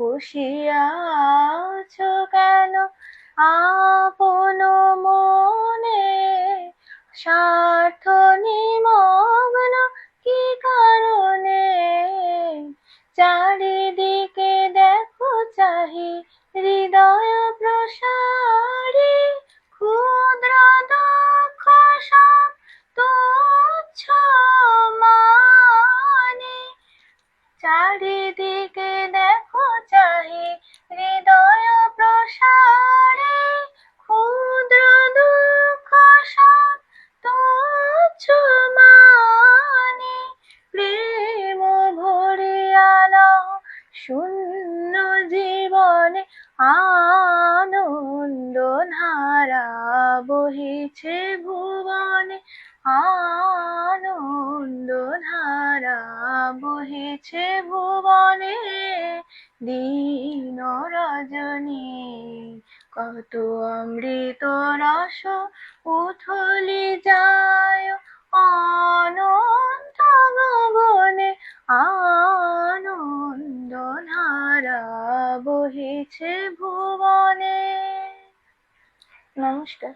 বসিয়া আছো কেন আপন মনে? স্বার্থ নিমগ্ন কি কারণে? চারিদিকে দেখো চাহি হৃদয় প্রসারী, ক্ষুদ্র দুঃখ সব তুচ্ছ মানে। চারিদিকে দেখো চাহি হৃদয় প্রসারী, ক্ষুদ্র দুঃখ সব তুচ্ছ মানে। প্রেম ভরিয়া লও শূন্য জীবনে, আনন্দ ধারা বহিছে ভুবনে, আনন্দ ধারা বহিছে ভুবনে। দিন রজনী কত অমৃত রস উথলি যায় অনন্ত গগনে, আনন্দ ধারা বহিছে ভুবনে। নমস্কার।